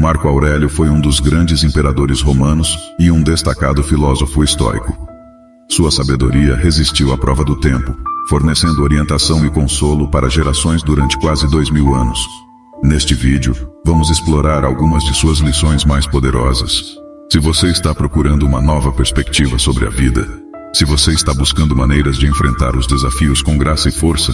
Marco Aurélio foi um dos grandes imperadores romanos e um destacado filósofo estoico. Sua sabedoria resistiu à prova do tempo, fornecendo orientação e consolo para gerações durante quase 2000 anos. Neste vídeo, vamos explorar algumas de suas lições mais poderosas. Se você está procurando uma nova perspectiva sobre a vida, se você está buscando maneiras de enfrentar os desafios com graça e força,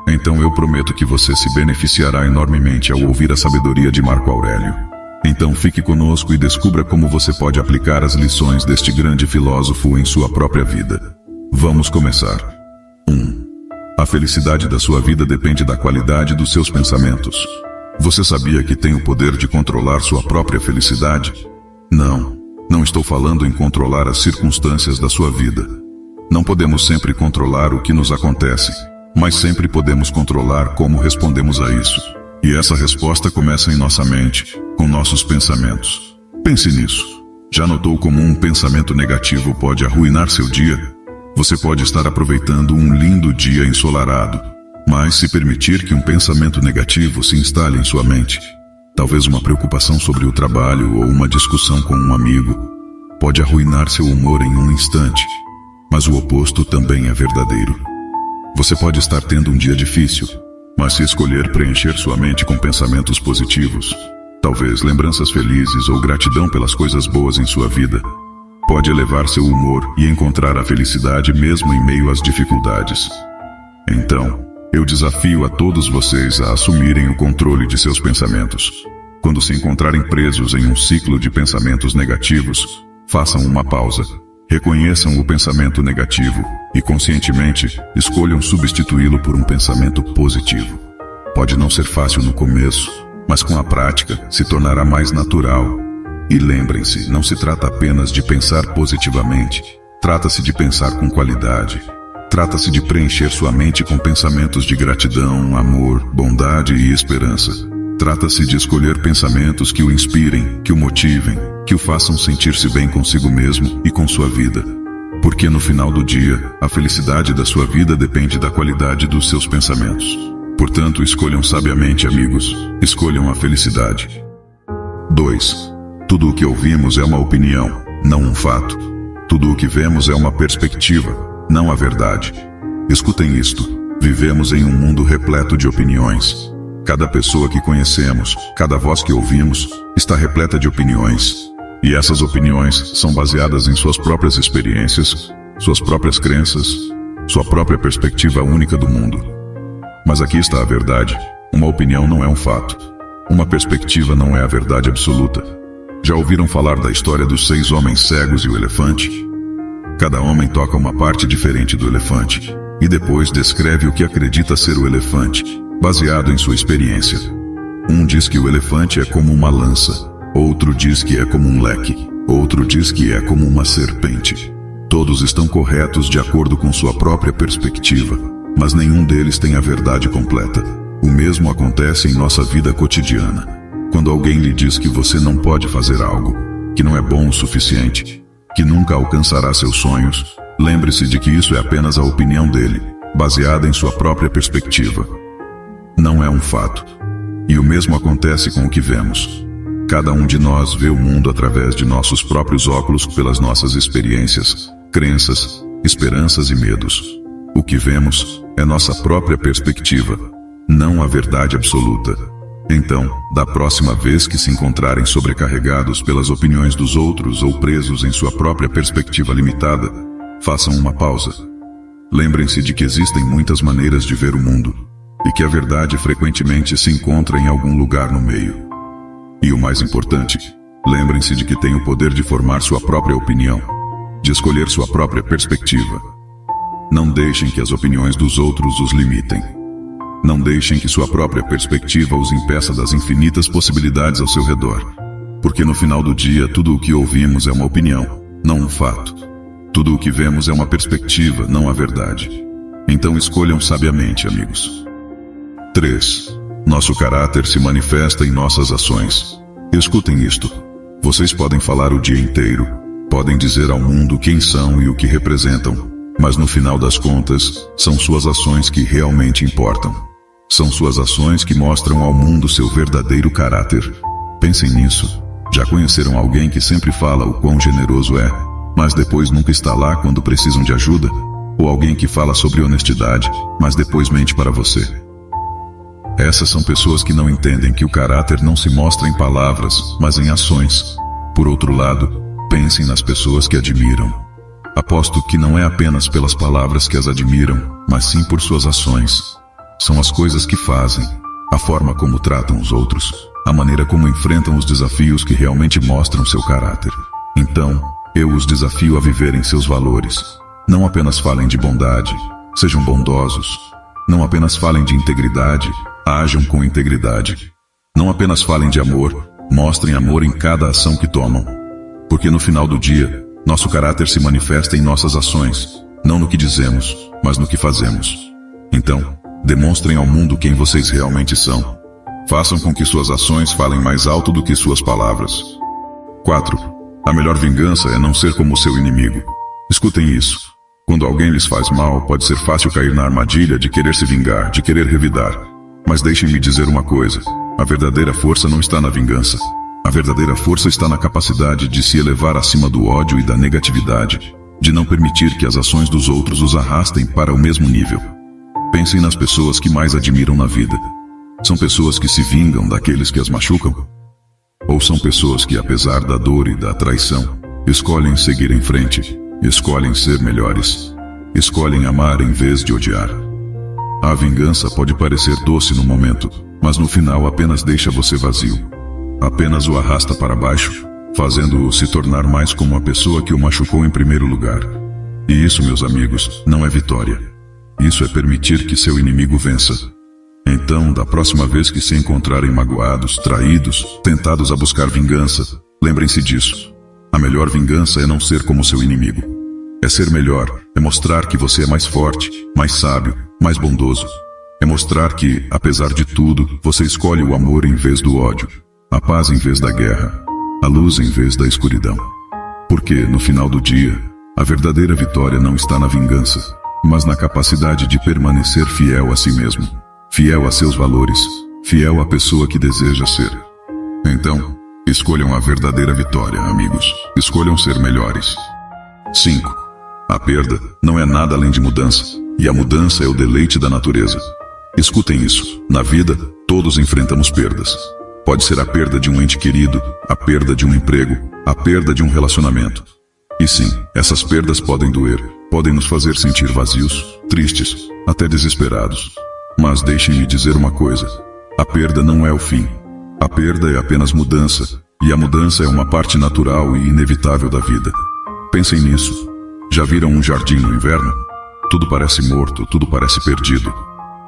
então eu prometo que você se beneficiará enormemente ao ouvir a sabedoria de Marco Aurélio. Então fique conosco e descubra como você pode aplicar as lições deste grande filósofo em sua própria vida. Vamos começar. 1. A felicidade da sua vida depende da qualidade dos seus pensamentos. Você sabia que tem o poder de controlar sua própria felicidade? Não estou falando em controlar as circunstâncias da sua vida. Não podemos sempre controlar o que nos acontece, mas sempre podemos controlar como respondemos a isso. E essa resposta começa em nossa mente, com nossos pensamentos. Pense nisso. Já notou como um pensamento negativo pode arruinar seu dia? Você pode estar aproveitando um lindo dia ensolarado, mas se permitir que um pensamento negativo se instale em sua mente, talvez uma preocupação sobre o trabalho ou uma discussão com um amigo, pode arruinar seu humor em um instante. Mas o oposto também é verdadeiro. Você pode estar tendo um dia difícil, mas se escolher preencher sua mente com pensamentos positivos, talvez lembranças felizes ou gratidão pelas coisas boas em sua vida, pode elevar seu humor e encontrar a felicidade mesmo em meio às dificuldades. Então, eu desafio a todos vocês a assumirem o controle de seus pensamentos. Quando se encontrarem presos em um ciclo de pensamentos negativos, façam uma pausa. Reconheçam o pensamento negativo e, conscientemente, escolham substituí-lo por um pensamento positivo. Pode não ser fácil no começo, mas com a prática se tornará mais natural. E lembrem-se, não se trata apenas de pensar positivamente, trata-se de pensar com qualidade. Trata-se de preencher sua mente com pensamentos de gratidão, amor, bondade e esperança. Trata-se de escolher pensamentos que o inspirem, que o motivem, que o façam sentir-se bem consigo mesmo e com sua vida. Porque no final do dia, a felicidade da sua vida depende da qualidade dos seus pensamentos. Portanto, escolham sabiamente, amigos. Escolham a felicidade. 2. Tudo o que ouvimos é uma opinião, não um fato. Tudo o que vemos é uma perspectiva, não a verdade. Escutem isto. Vivemos em um mundo repleto de opiniões. Cada pessoa que conhecemos, cada voz que ouvimos, está repleta de opiniões. E essas opiniões são baseadas em suas próprias experiências, suas próprias crenças, sua própria perspectiva única do mundo. Mas aqui está a verdade. Uma opinião não é um fato. Uma perspectiva não é a verdade absoluta. Já ouviram falar da história dos 6 homens cegos e o elefante? Cada homem toca uma parte diferente do elefante, e depois descreve o que acredita ser o elefante, baseado em sua experiência. Um diz que o elefante é como uma lança, outro diz que é como um leque, outro diz que é como uma serpente. Todos estão corretos de acordo com sua própria perspectiva, mas nenhum deles tem a verdade completa. O mesmo acontece em nossa vida cotidiana. Quando alguém lhe diz que você não pode fazer algo, que não é bom o suficiente, que nunca alcançará seus sonhos, lembre-se de que isso é apenas a opinião dele, baseada em sua própria perspectiva. Não é um fato. E o mesmo acontece com o que vemos. Cada um de nós vê o mundo através de nossos próprios óculos pelas nossas experiências, crenças, esperanças e medos. O que vemos é nossa própria perspectiva, não a verdade absoluta. Então, da próxima vez que se encontrarem sobrecarregados pelas opiniões dos outros ou presos em sua própria perspectiva limitada, façam uma pausa. Lembrem-se de que existem muitas maneiras de ver o mundo, e que a verdade frequentemente se encontra em algum lugar no meio. E o mais importante, lembrem-se de que têm o poder de formar sua própria opinião, de escolher sua própria perspectiva. Não deixem que as opiniões dos outros os limitem. Não deixem que sua própria perspectiva os impeça das infinitas possibilidades ao seu redor. Porque no final do dia, tudo o que ouvimos é uma opinião, não um fato. Tudo o que vemos é uma perspectiva, não a verdade. Então escolham sabiamente, amigos. 3. Nosso caráter se manifesta em nossas ações. Escutem isto. Vocês podem falar o dia inteiro, podem dizer ao mundo quem são e o que representam, mas no final das contas, são suas ações que realmente importam. São suas ações que mostram ao mundo seu verdadeiro caráter. Pensem nisso. Já conheceram alguém que sempre fala o quão generoso é, mas depois nunca está lá quando precisam de ajuda? Ou alguém que fala sobre honestidade, mas depois mente para você? Essas são pessoas que não entendem que o caráter não se mostra em palavras, mas em ações. Por outro lado, pensem nas pessoas que admiram. Aposto que não é apenas pelas palavras que as admiram, mas sim por suas ações. São as coisas que fazem, a forma como tratam os outros, a maneira como enfrentam os desafios que realmente mostram seu caráter. Então, eu os desafio a viverem seus valores. Não apenas falem de bondade, sejam bondosos. Não apenas falem de integridade, ajam com integridade. Não apenas falem de amor, mostrem amor em cada ação que tomam. Porque no final do dia, nosso caráter se manifesta em nossas ações, não no que dizemos, mas no que fazemos. Então, demonstrem ao mundo quem vocês realmente são. Façam com que suas ações falem mais alto do que suas palavras. 4. A melhor vingança é não ser como seu inimigo. Escutem isso. Quando alguém lhes faz mal, pode ser fácil cair na armadilha de querer se vingar, de querer revidar. Mas deixem-me dizer uma coisa. A verdadeira força não está na vingança. A verdadeira força está na capacidade de se elevar acima do ódio e da negatividade, de não permitir que as ações dos outros os arrastem para o mesmo nível. Pensem nas pessoas que mais admiram na vida. São pessoas que se vingam daqueles que as machucam? Ou são pessoas que, apesar da dor e da traição, escolhem seguir em frente, escolhem ser melhores, escolhem amar em vez de odiar? A vingança pode parecer doce no momento, mas no final apenas deixa você vazio. Apenas o arrasta para baixo, fazendo-o se tornar mais como a pessoa que o machucou em primeiro lugar. E isso, meus amigos, não é vitória. Isso é permitir que seu inimigo vença. Então, da próxima vez que se encontrarem magoados, traídos, tentados a buscar vingança, lembrem-se disso. A melhor vingança é não ser como seu inimigo. É ser melhor, é mostrar que você é mais forte, mais sábio, mais bondoso. É mostrar que, apesar de tudo, você escolhe o amor em vez do ódio, a paz em vez da guerra, a luz em vez da escuridão. Porque, no final do dia, a verdadeira vitória não está na vingança, mas na capacidade de permanecer fiel a si mesmo, fiel a seus valores, fiel à pessoa que deseja ser. Então, escolham a verdadeira vitória, amigos. Escolham ser melhores. 5. A perda não é nada além de mudança, e a mudança é o deleite da natureza. Escutem isso. Na vida, todos enfrentamos perdas. Pode ser a perda de um ente querido, a perda de um emprego, a perda de um relacionamento. E sim, essas perdas podem doer, podem nos fazer sentir vazios, tristes, até desesperados. Mas deixem-me dizer uma coisa. A perda não é o fim. A perda é apenas mudança, e a mudança é uma parte natural e inevitável da vida. Pensem nisso. Já viram um jardim no inverno? Tudo parece morto, tudo parece perdido.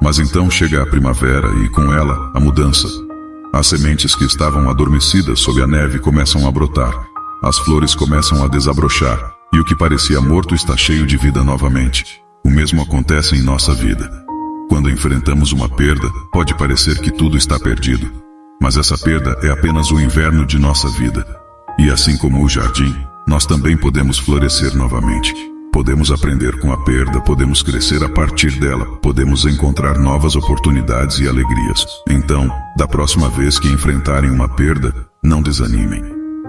Mas então chega a primavera e, com ela, a mudança. As sementes que estavam adormecidas sob a neve começam a brotar. As flores começam a desabrochar, e o que parecia morto está cheio de vida novamente. O mesmo acontece em nossa vida. Quando enfrentamos uma perda, pode parecer que tudo está perdido. Mas essa perda é apenas o inverno de nossa vida. E assim como o jardim, nós também podemos florescer novamente. Podemos aprender com a perda, podemos crescer a partir dela, podemos encontrar novas oportunidades e alegrias. Então, da próxima vez que enfrentarem uma perda, não desanimem.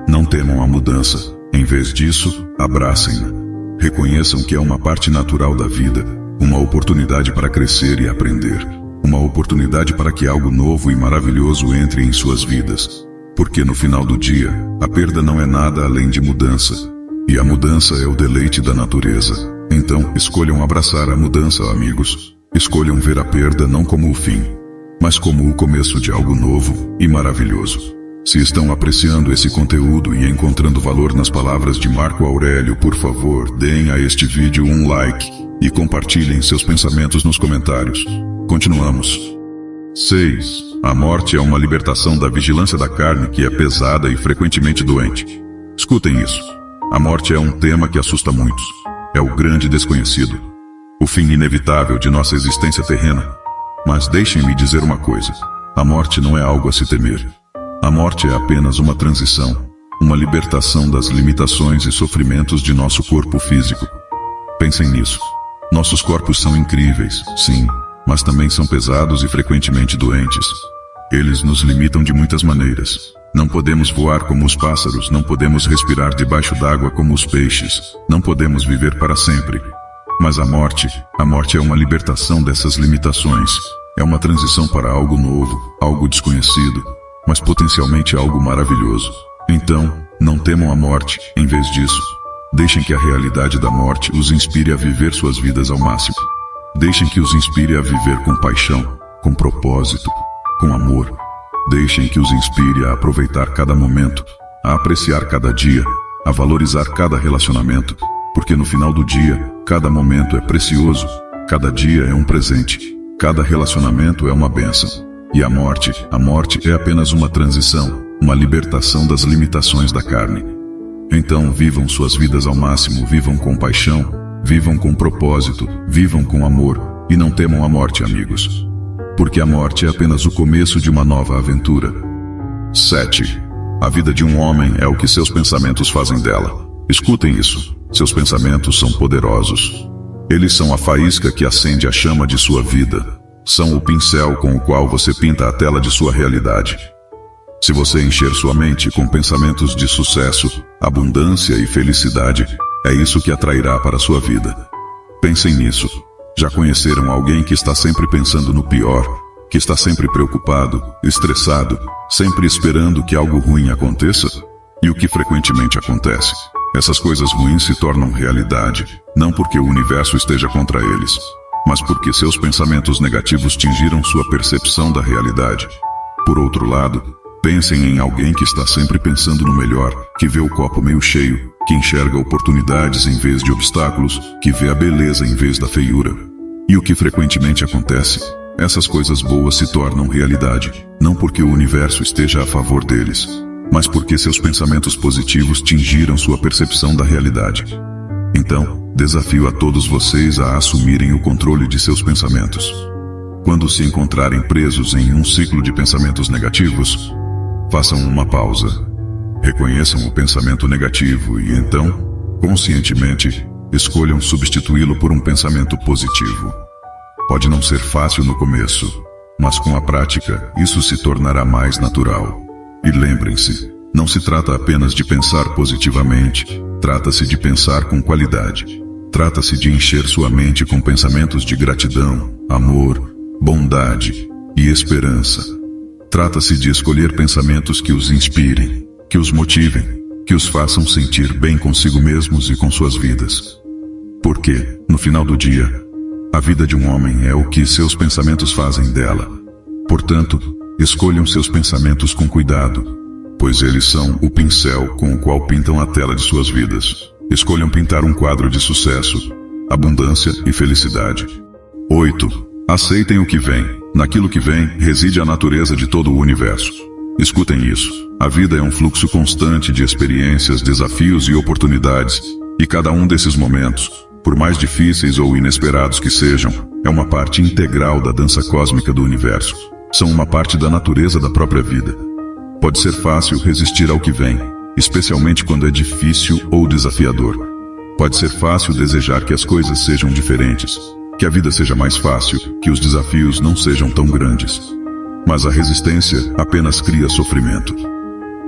Não temam a mudança. Em vez disso, abracem-na. Reconheçam que é uma parte natural da vida, uma oportunidade para crescer e aprender. Uma oportunidade para que algo novo e maravilhoso entre em suas vidas. Porque no final do dia, a perda não é nada além de mudança. E a mudança é o deleite da natureza. Então, escolham abraçar a mudança, amigos. Escolham ver a perda não como o fim, mas como o começo de algo novo e maravilhoso. Se estão apreciando esse conteúdo e encontrando valor nas palavras de Marco Aurélio, por favor, deem a este vídeo um like e compartilhem seus pensamentos nos comentários. Continuamos. 6. A morte é uma libertação da vigilância da carne que é pesada e frequentemente doente. Escutem isso. A morte é um tema que assusta muitos. É o grande desconhecido. O fim inevitável de nossa existência terrena. Mas deixem-me dizer uma coisa. A morte não é algo a se temer. A morte é apenas uma transição, uma libertação das limitações e sofrimentos de nosso corpo físico. Pensem nisso. Nossos corpos são incríveis, sim, mas também são pesados e frequentemente doentes. Eles nos limitam de muitas maneiras. Não podemos voar como os pássaros, não podemos respirar debaixo d'água como os peixes, não podemos viver para sempre. Mas a morte é uma libertação dessas limitações. É uma transição para algo novo, algo desconhecido, mas potencialmente algo maravilhoso. Então, não temam a morte, em vez disso, deixem que a realidade da morte os inspire a viver suas vidas ao máximo. Deixem que os inspire a viver com paixão, com propósito, com amor. Deixem que os inspire a aproveitar cada momento, a apreciar cada dia, a valorizar cada relacionamento, porque no final do dia, cada momento é precioso, cada dia é um presente, cada relacionamento é uma bênção. E a morte é apenas uma transição, uma libertação das limitações da carne. Então vivam suas vidas ao máximo, vivam com paixão, vivam com propósito, vivam com amor, e não temam a morte, amigos. Porque a morte é apenas o começo de uma nova aventura. 7. A vida de um homem é o que seus pensamentos fazem dela. Escutem isso. Seus pensamentos são poderosos. Eles são a faísca que acende a chama de sua vida. São o pincel com o qual você pinta a tela de sua realidade. Se você encher sua mente com pensamentos de sucesso, abundância e felicidade, é isso que atrairá para sua vida. Pensem nisso. Já conheceram alguém que está sempre pensando no pior, que está sempre preocupado, estressado, sempre esperando que algo ruim aconteça? E o que frequentemente acontece? Essas coisas ruins se tornam realidade, não porque o universo esteja contra eles, mas porque seus pensamentos negativos tingiram sua percepção da realidade. Por outro lado, pensem em alguém que está sempre pensando no melhor, que vê o copo meio cheio, que enxerga oportunidades em vez de obstáculos, que vê a beleza em vez da feiura. E o que frequentemente acontece? Essas coisas boas se tornam realidade, não porque o universo esteja a favor deles, mas porque seus pensamentos positivos tingiram sua percepção da realidade. Então, desafio a todos vocês a assumirem o controle de seus pensamentos. Quando se encontrarem presos em um ciclo de pensamentos negativos, façam uma pausa. Reconheçam o pensamento negativo e então, conscientemente, escolham substituí-lo por um pensamento positivo. Pode não ser fácil no começo, mas com a prática, isso se tornará mais natural. E lembrem-se, não se trata apenas de pensar positivamente, trata-se de pensar com qualidade. Trata-se de encher sua mente com pensamentos de gratidão, amor, bondade e esperança. Trata-se de escolher pensamentos que os inspirem, que os motivem, que os façam sentir bem consigo mesmos e com suas vidas. Porque, no final do dia, a vida de um homem é o que seus pensamentos fazem dela. Portanto, escolham seus pensamentos com cuidado, pois eles são o pincel com o qual pintam a tela de suas vidas. Escolham pintar um quadro de sucesso, abundância e felicidade. 8. Aceitem o que vem. Naquilo que vem, reside a natureza de todo o universo. Escutem isso. A vida é um fluxo constante de experiências, desafios e oportunidades, e cada um desses momentos, por mais difíceis ou inesperados que sejam, é uma parte integral da dança cósmica do universo. São uma parte da natureza da própria vida. Pode ser fácil resistir ao que vem, especialmente quando é difícil ou desafiador. Pode ser fácil desejar que as coisas sejam diferentes, que a vida seja mais fácil, que os desafios não sejam tão grandes. Mas a resistência apenas cria sofrimento.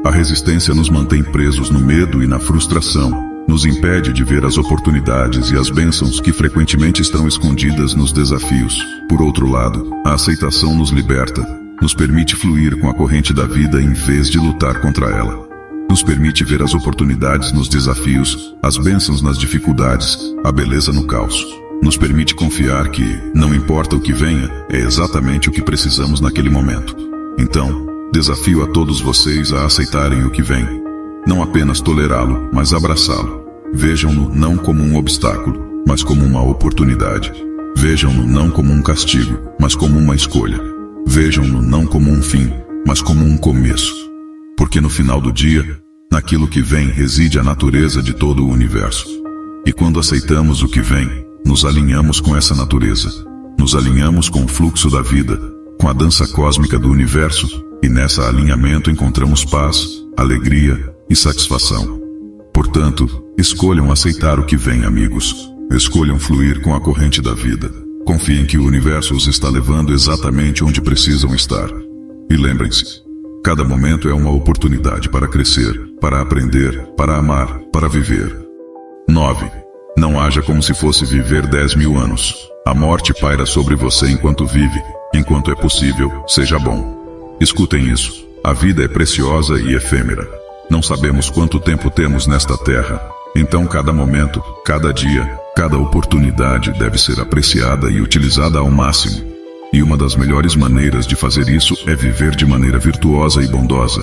A resistência nos mantém presos no medo e na frustração, nos impede de ver as oportunidades e as bênçãos que frequentemente estão escondidas nos desafios. Por outro lado, a aceitação nos liberta, nos permite fluir com a corrente da vida em vez de lutar contra ela. Nos permite ver as oportunidades nos desafios, as bênçãos nas dificuldades, a beleza no caos. Nos permite confiar que, não importa o que venha, é exatamente o que precisamos naquele momento. Então, desafio a todos vocês a aceitarem o que vem. Não apenas tolerá-lo, mas abraçá-lo. Vejam-no não como um obstáculo, mas como uma oportunidade. Vejam-no não como um castigo, mas como uma escolha. Vejam-no não como um fim, mas como um começo. Porque no final do dia, naquilo que vem reside a natureza de todo o universo. E quando aceitamos o que vem, nos alinhamos com essa natureza. Nos alinhamos com o fluxo da vida, com a dança cósmica do universo, e nessa alinhamento encontramos paz, alegria e satisfação. Portanto, escolham aceitar o que vem, amigos. Escolham fluir com a corrente da vida. Confiem que o universo os está levando exatamente onde precisam estar. E lembrem-se, Cada momento é uma oportunidade para crescer, para aprender, para amar, para viver. 9. Não haja como se fosse viver 10.000 anos. A morte paira sobre você enquanto vive. Enquanto é possível, seja bom. Escutem isso. A vida é preciosa e efêmera. Não sabemos quanto tempo temos nesta terra. Então cada momento, cada dia, cada oportunidade deve ser apreciada e utilizada ao máximo. E uma das melhores maneiras de fazer isso é viver de maneira virtuosa e bondosa.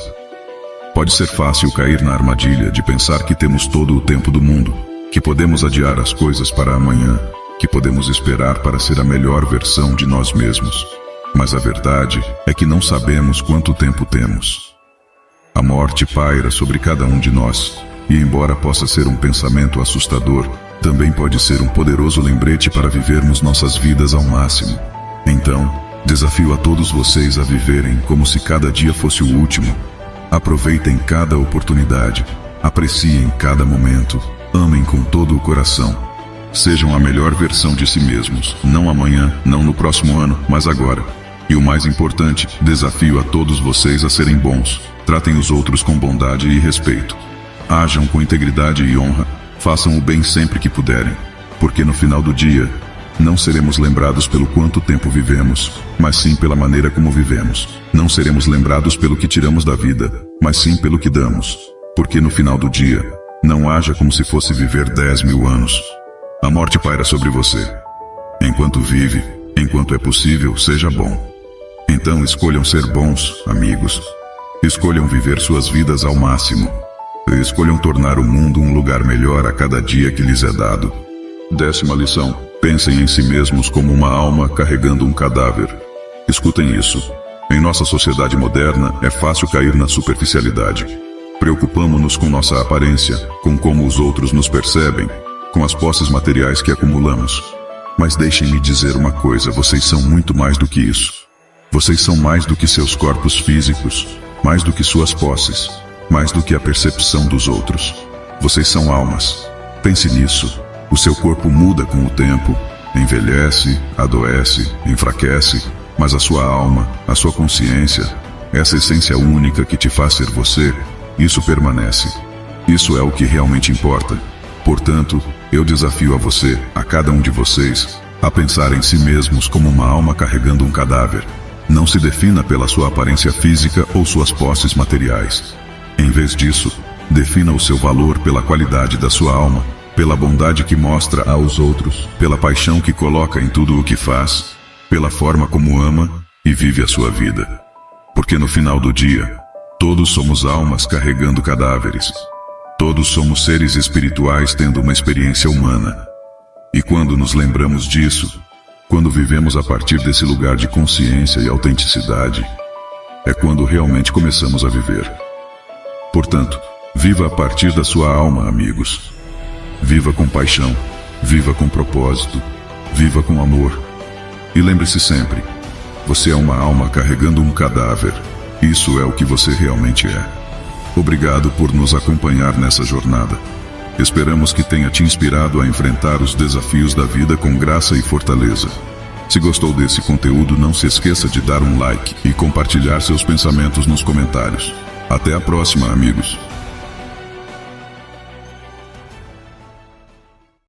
Pode ser fácil cair na armadilha de pensar que temos todo o tempo do mundo, que podemos adiar as coisas para amanhã, que podemos esperar para ser a melhor versão de nós mesmos. Mas a verdade é que não sabemos quanto tempo temos. A morte paira sobre cada um de nós, e embora possa ser um pensamento assustador, também pode ser um poderoso lembrete para vivermos nossas vidas ao máximo. Então, desafio a todos vocês a viverem como se cada dia fosse o último. Aproveitem cada oportunidade, apreciem cada momento, amem com todo o coração. Sejam a melhor versão de si mesmos, não amanhã, não no próximo ano, mas agora. E o mais importante, desafio a todos vocês a serem bons. Tratem os outros com bondade e respeito. Ajam com integridade e honra. Façam o bem sempre que puderem. Porque no final do dia, não seremos lembrados pelo quanto tempo vivemos, mas sim pela maneira como vivemos. Não seremos lembrados pelo que tiramos da vida, mas sim pelo que damos. Porque no final do dia, não haja como se fosse viver 10.000 anos. A morte paira sobre você. Enquanto vive, enquanto é possível, seja bom. Então escolham ser bons, amigos. Escolham viver suas vidas ao máximo. Escolham tornar o mundo um lugar melhor a cada dia que lhes é dado. 10ª lição. Pensem em si mesmos como uma alma carregando um cadáver. Escutem isso. Em nossa sociedade moderna, é fácil cair na superficialidade. Preocupamo-nos com nossa aparência, com como os outros nos percebem, com as posses materiais que acumulamos. Mas deixem-me dizer uma coisa, vocês são muito mais do que isso. Vocês são mais do que seus corpos físicos, mais do que suas posses, mais do que a percepção dos outros. Vocês são almas. Pense nisso. O seu corpo muda com o tempo, envelhece, adoece, enfraquece, mas a sua alma, a sua consciência, essa essência única que te faz ser você, isso permanece. Isso é o que realmente importa. Portanto, eu desafio a você, a cada um de vocês, a pensar em si mesmos como uma alma carregando um cadáver. Não se defina pela sua aparência física ou suas posses materiais. Em vez disso, defina o seu valor pela qualidade da sua alma, pela bondade que mostra aos outros, pela paixão que coloca em tudo o que faz, pela forma como ama e vive a sua vida. Porque no final do dia, todos somos almas carregando cadáveres. Todos somos seres espirituais tendo uma experiência humana. E quando nos lembramos disso, quando vivemos a partir desse lugar de consciência e autenticidade, é quando realmente começamos a viver. Portanto, viva a partir da sua alma, amigos. Viva com paixão, viva com propósito, viva com amor. E lembre-se sempre, você é uma alma carregando um cadáver. Isso é o que você realmente é. Obrigado por nos acompanhar nessa jornada. Esperamos que tenha te inspirado a enfrentar os desafios da vida com graça e fortaleza. Se gostou desse conteúdo, não se esqueça de dar um like e compartilhar seus pensamentos nos comentários. Até a próxima, amigos.